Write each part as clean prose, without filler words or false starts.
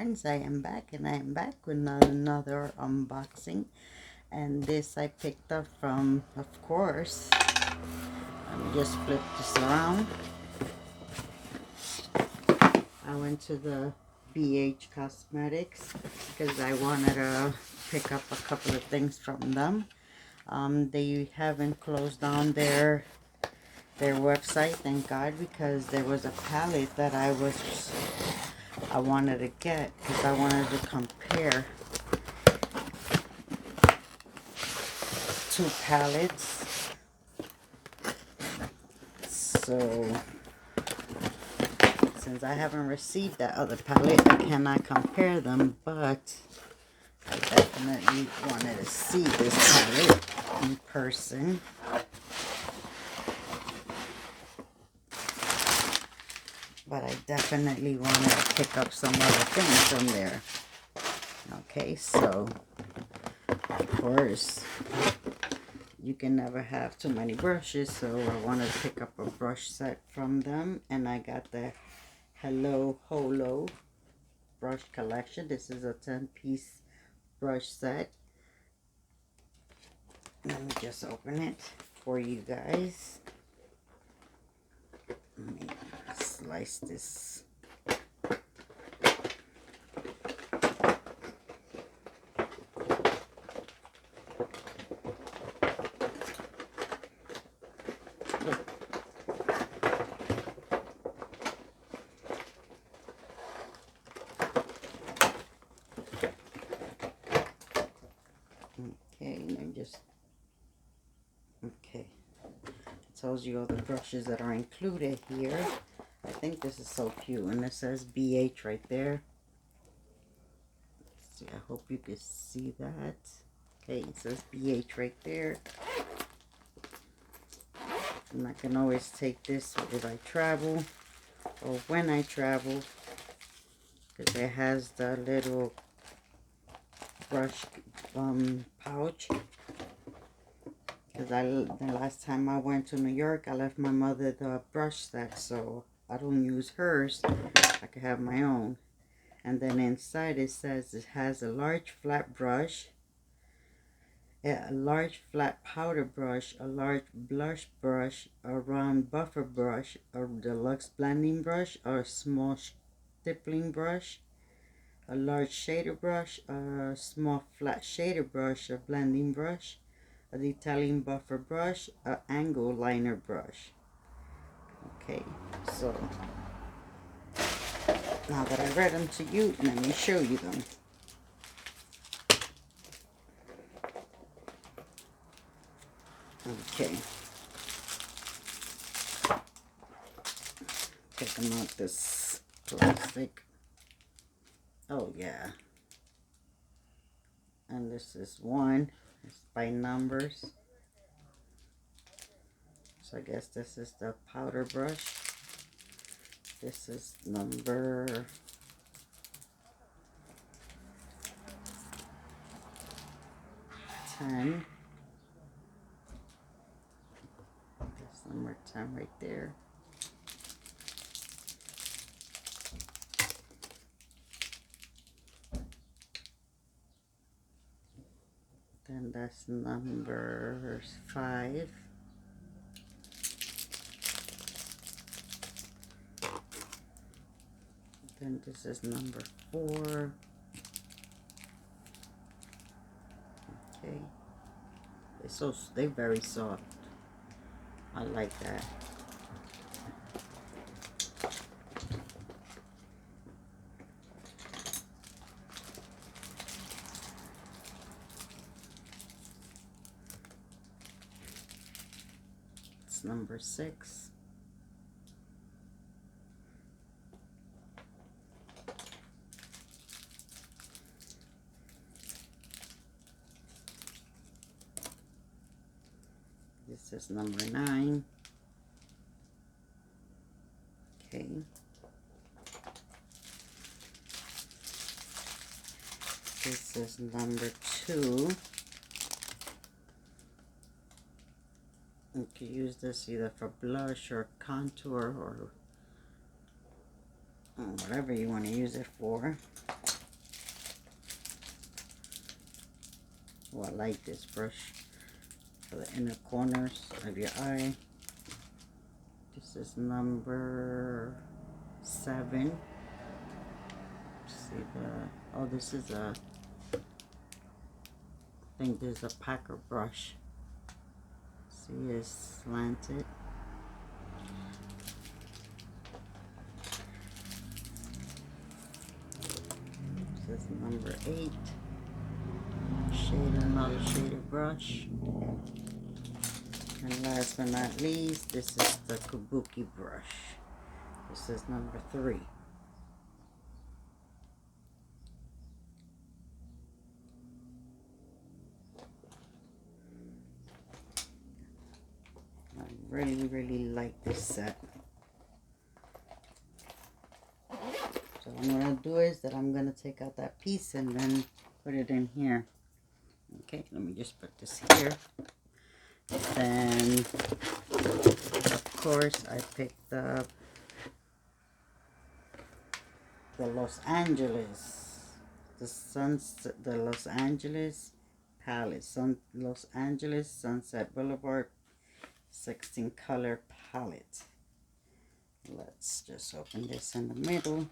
friends, I am back, and I am back with another unboxing. And this I picked up from, of course, let me just flip this around. I went to the BH Cosmetics because I wanted to pick up a couple of things from them. They haven't closed down their website, thank God, because there was a palette that I wanted to get because I wanted to compare two palettes. So since I haven't received that other palette, I cannot compare them, but I definitely wanted to see this palette in person. But I definitely wanted to pick up some other things from there. Okay, so of course you can never have too many brushes, so I wanted to pick up a brush set from them, and I got the Holo brush collection. This is a 10-piece brush set. Let me just open it for you guys. Let me slice this. Okay, it tells you all the brushes that are included here. I think this is so cute, and it says BH right there. Let's see, I hope you can see that. Okay, it says BH right there. And I can always take this if I travel or when I travel, because it has the little brush pouch. Because the last time I went to New York, I left my mother the brush set, so I don't use hers. I could have my own. And then inside it says it has a large flat brush, a large flat powder brush, a large blush brush, a round buffer brush, a deluxe blending brush, or a small stippling brush, a large shader brush, a small flat shader brush, a blending brush, a detailing buffer brush, an angle liner brush. Okay, so now that I read them to you, let me show you them. Okay, take them out this plastic. Oh yeah, and this is one. It's by numbers. So I guess this is the powder brush. This is number 10. That's number 10 right there. Then that's number 5. Then this is number 4. Okay. They're very soft. I like that. It's number 6. This is number 9. Okay. This is number 2. You can use this either for blush or contour or whatever you want to use it for. Oh, I like this brush for the inner corners of your eye. This is number 7. See the, oh, this is a, I think this is a packer brush. See, it's slanted. This is number 8. Another shaded brush. And last but not least, this is the Kabuki brush. This is number 3. I really like this set. So what I'm going to do is that I'm going to take out that piece and then put it in here. Okay, let me just put this here. Then, of course, I picked up the Los Angeles, the Los Angeles palette, Los Angeles Sunset Boulevard 16 color palette. Let's just open this in the middle.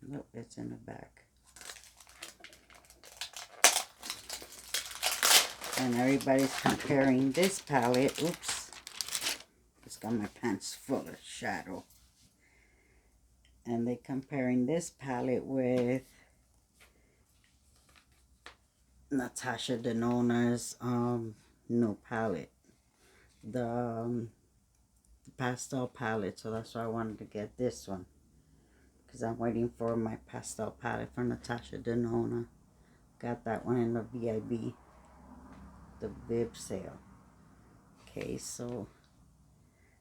Nope, it's in the back. And everybody's comparing this palette. Oops. It's got my pants full of shadow. And they're comparing this palette with Natasha Denona's new palette. The pastel palette. So that's why I wanted to get this one. Because I'm waiting for my pastel palette from Natasha Denona. Got that one in the VIB. The Vib sale. Okay, so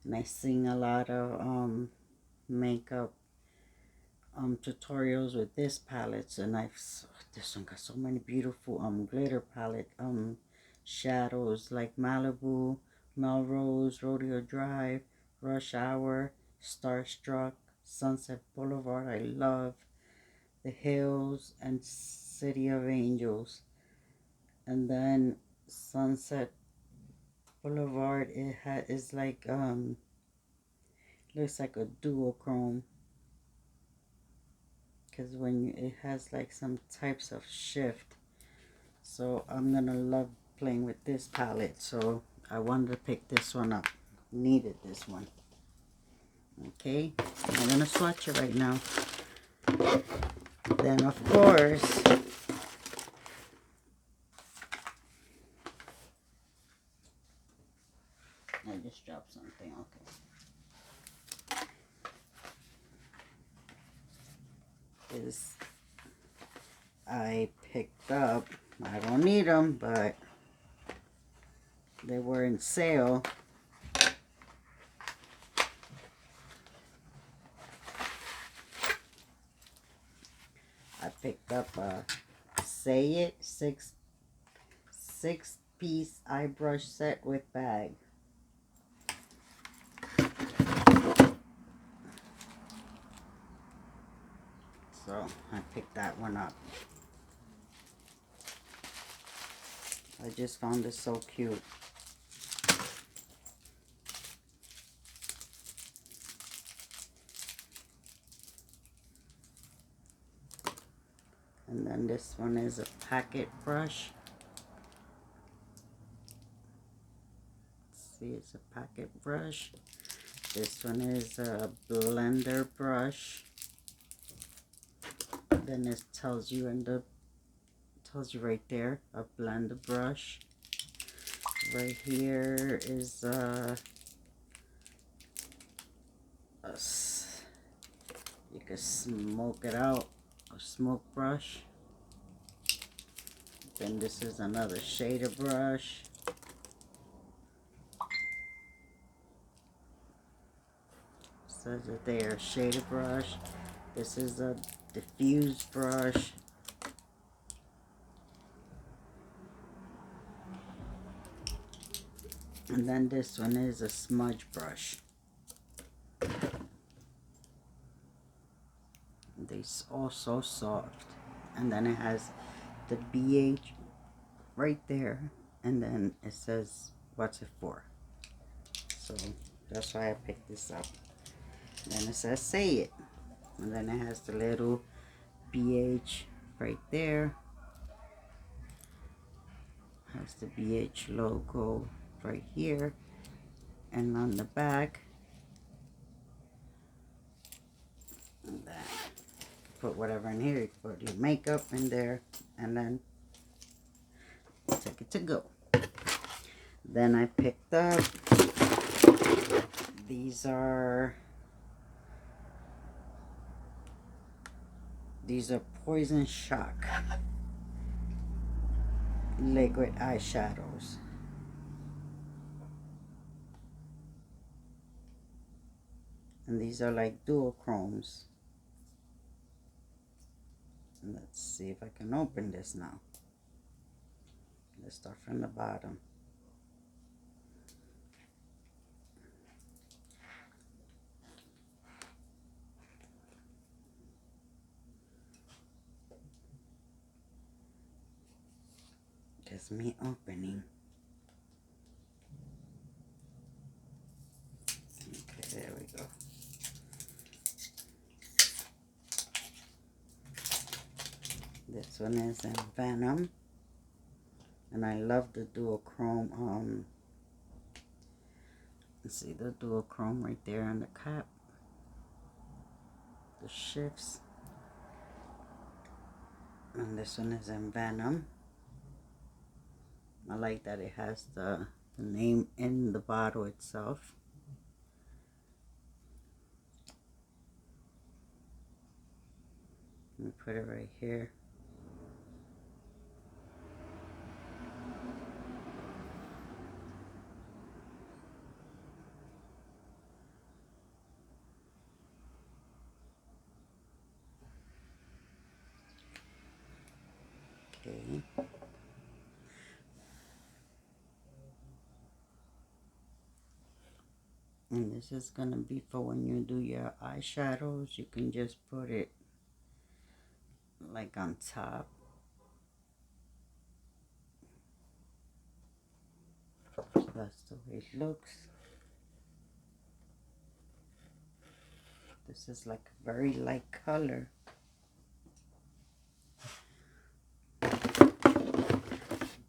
and I seen a lot of makeup tutorials with this palette, and this one got so many beautiful glitter palette shadows like Malibu, Melrose, Rodeo Drive, Rush Hour, Starstruck, Sunset Boulevard. I love the Hills and City of Angels. And then Sunset Boulevard, is like looks like a duochrome, because it has like some types of shift. So I'm gonna love playing with this palette, so I wanted to pick this one up. Needed this one. Okay, I'm gonna swatch it right now. Then of course I just dropped something. Okay. I picked up, I don't need them, but they were in sale. I picked up a Say It 6-piece eye brush set with bag. So I picked that one up. I just found it so cute. And then this one is a packet brush. See, it's a packet brush. This one is a blender brush. Then it tells you right there, a blender brush. Right here is you can smoke it out, a smoke brush. Then this is another shader brush. Says it there, shader brush. This is a diffuse brush. And then this one is a smudge brush. They're all so soft. And then it has the BH right there, and then it says what's it for. So that's why I picked this up. Then it says say it, and then it has the little BH right there. Has the BH logo right here, and on the back, and then put whatever in here. You can put your makeup in there, and then take it to go. Then I picked up, these are Poison Shock liquid eyeshadows. And these are like dual chromes. Let's see if I can open this now. Let's start from the bottom. Just me opening. Okay, there we go. This one is in Venom. And I love the duochrome, let's see, the duochrome right there on the cap. The shifts. And this one is in Venom. I like that it has the name in the bottle itself. Let me put it right here. Okay. And this is gonna be for when you do your eyeshadows. You can just put it like on top. So that's the way it looks. This is like a very light color.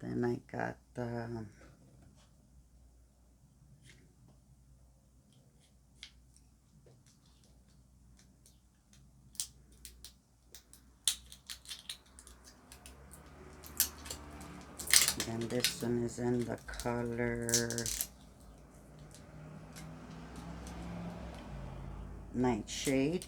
Then I got the and this one is in the color Nightshade.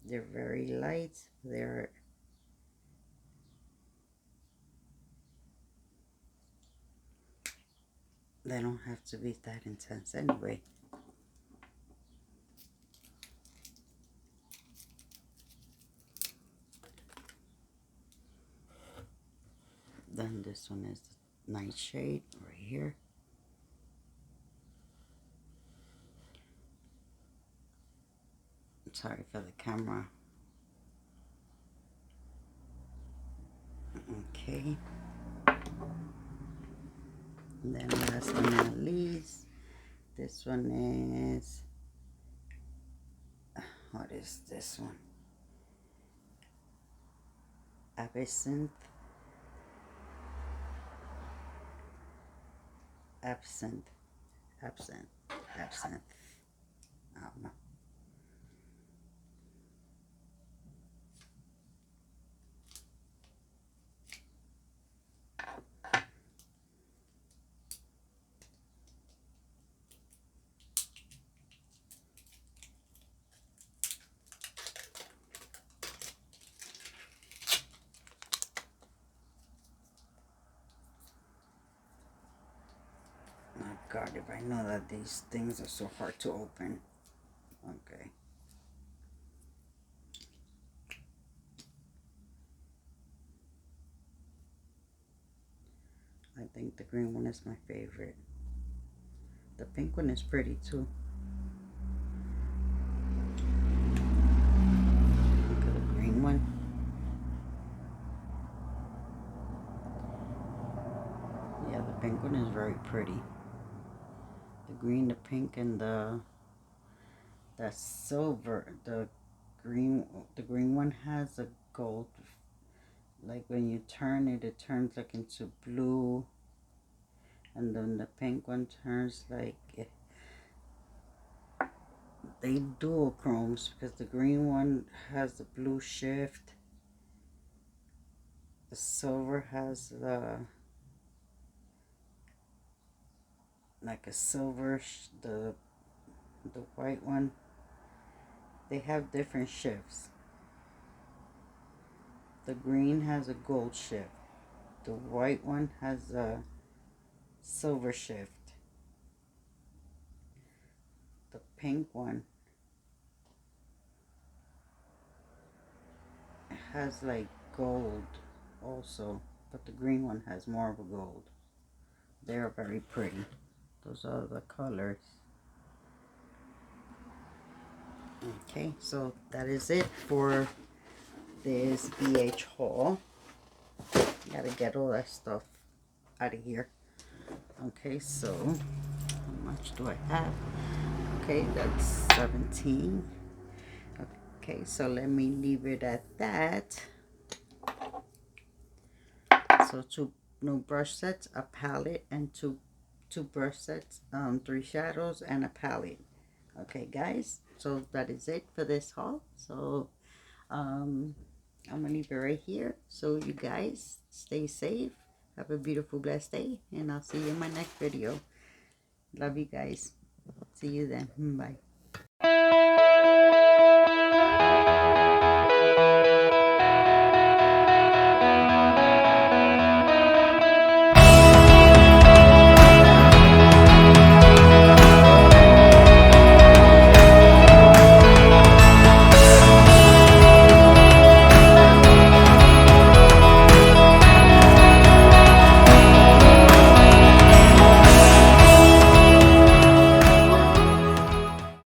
They're very light. They don't have to be that intense anyway. Then this one is the Nightshade right here. Sorry for the camera. Okay. And then last but not least, this one is, what is this one? Absinthe. Absinthe. Absinthe. Absinthe. I don't know. God, if I know that these things are so hard to open. Okay. I think the green one is my favorite. The pink one is pretty too. Look at the green one. Yeah, the pink one is very pretty. The green, the pink, and the silver. The green one has a gold. Like when you turn it, it turns like into blue. And then the pink one turns like they duochromes, because the green one has the blue shift. The silver has the like a silver. The white one. They have different shifts. The green has a gold shift. The white one has a silver shift. The pink one has like gold also, but the green one has more of a gold. They're very pretty. Those are the colors. Okay, so that is it for this BH haul. Gotta get all that stuff out of here. Okay, so how much do I have? Okay, that's 17. Okay, so let me leave it at that. So 2 new brush sets, a palette, and two brush sets, 3 shadows, and a palette. Okay, guys, so that is it for this haul. So I'm gonna leave it right here. So you guys stay safe, have a beautiful, blessed day, and I'll see you in my next video. Love you guys. See you then. Bye.